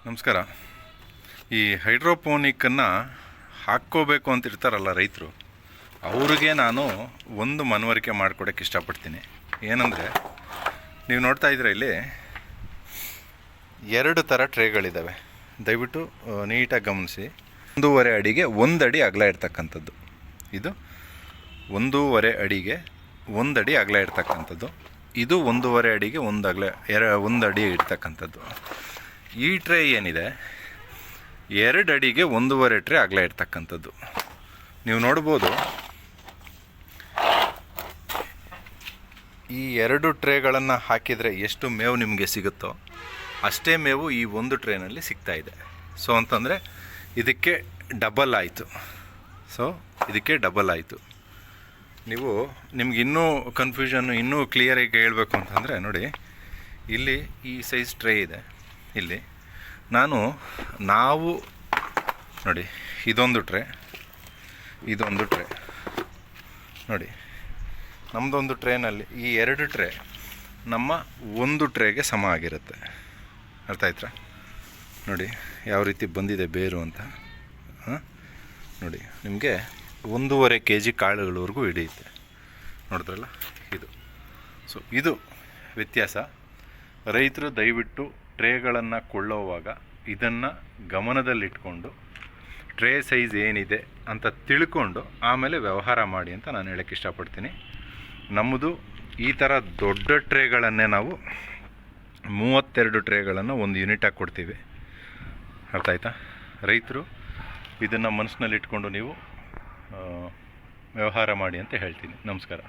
ನಮಸ್ಕಾರ. ಈ ಹೈಡ್ರೋಪೋನಿಕ್ಕನ್ನು ಹಾಕ್ಕೋಬೇಕು ಅಂತ ಇರ್ತಾರಲ್ಲ ರೈತರು, ಅವ್ರಿಗೆ ನಾನು ಒಂದು ಮನವರಿಕೆ ಮಾಡಿಕೊಡೋಕ್ಕೆ ಇಷ್ಟಪಡ್ತೀನಿ. ಏನಂದರೆ, ನೀವು ನೋಡ್ತಾ ಇದ್ದೀರ ಇಲ್ಲಿ 2 ಥರ ಟ್ರೇಗಳಿದ್ದಾವೆ. ದಯವಿಟ್ಟು ನೀಟಾಗಿ ಗಮನಿಸಿ. 1.5 ಅಡಿಗೆ 1 ಅಡಿ ಅಗಲ ಇರ್ತಕ್ಕಂಥದ್ದು ಇದು. 1.5 ಅಡಿಗೆ 1 ಅಡಿ ಅಗಲ ಇರ್ತಕ್ಕಂಥದ್ದು ಇದು. 1.5 ಅಡಿಗೆ 1 ಅಡಿ ಇರ್ತಕ್ಕಂಥದ್ದು. ಈ ಟ್ರೇ ಏನಿದೆ 2 ಅಡಿಗೆ 1.5 ಟ್ರೇ ಅಗಲ ಇರ್ತಕ್ಕಂಥದ್ದು. ನೀವು ನೋಡ್ಬೋದು, ಈ 2 ಟ್ರೇಗಳನ್ನು ಹಾಕಿದರೆ ಎಷ್ಟು ಮೇವು ನಿಮಗೆ ಸಿಗುತ್ತೋ ಅಷ್ಟೇ ಮೇವು ಈ ಒಂದು ಟ್ರೇನಲ್ಲಿ ಸಿಗ್ತಾಯಿದೆ. ಸೊ ಅಂತಂದರೆ ಇದಕ್ಕೆ ಡಬಲ್ ಆಯಿತು. ನಿಮ್ಗೆ ಇನ್ನೂ ಕನ್ಫ್ಯೂಷನ್ನು ಇನ್ನೂ ಕ್ಲಿಯರಾಗಿ ಹೇಳಬೇಕು ಅಂತಂದರೆ ನೋಡಿ, ಇಲ್ಲಿ ಈ ಸೈಜ್ ಟ್ರೇ ಇದೆ. ಇಲ್ಲಿ ನಾವು ನೋಡಿ, ಇದೊಂದು ಟ್ರೇ ನೋಡಿ, ನಮ್ಮದೊಂದು ಟ್ರೇನಲ್ಲಿ ಈ 2 ಟ್ರೇ ನಮ್ಮ ಒಂದು ಟ್ರೇಗೆ ಸಮ ಆಗಿರುತ್ತೆ. ಅರ್ಥ ಆಯ್ತಾ? ನೋಡಿ ಯಾವ ರೀತಿ ಬಂದಿದೆ ಬೇರು ಅಂತ. ನೋಡಿ, ನಿಮಗೆ 1.5 kg ಕಾಳುಗಳವರೆಗೂ ಹಿಡಿಯುತ್ತೆ. ನೋಡಿದ್ರಲ್ಲ, ಇದು ವ್ಯತ್ಯಾಸ. ರೈತರು ದಯವಿಟ್ಟು ಟ್ರೇಗಳನ್ನು ಕೊಳ್ಳೋವಾಗ ಇದನ್ನು ಗಮನದಲ್ಲಿಟ್ಕೊಂಡು ಟ್ರೇ ಸೈಜ್ ಏನಿದೆ ಅಂತ ತಿಳ್ಕೊಂಡು ಆಮೇಲೆ ವ್ಯವಹಾರ ಮಾಡಿ ಅಂತ ನಾನು ಹೇಳೋಕ್ಕೆ ಇಷ್ಟಪಡ್ತೀನಿ. ನಮ್ಮದು ಈ ಥರ ದೊಡ್ಡ ಟ್ರೇಗಳನ್ನೇ ನಾವು 32 ಟ್ರೇಗಳನ್ನು ಒಂದು ಯೂನಿಟಾಗಿ ಕೊಡ್ತೀವಿ. ಅರ್ಥ ಆಯ್ತಾ? ರೈತರು ಇದನ್ನು ಮನಸ್ಸಿನಲ್ಲಿಟ್ಕೊಂಡು ನೀವು ವ್ಯವಹಾರ ಮಾಡಿ ಅಂತ ಹೇಳ್ತೀನಿ. ನಮಸ್ಕಾರ.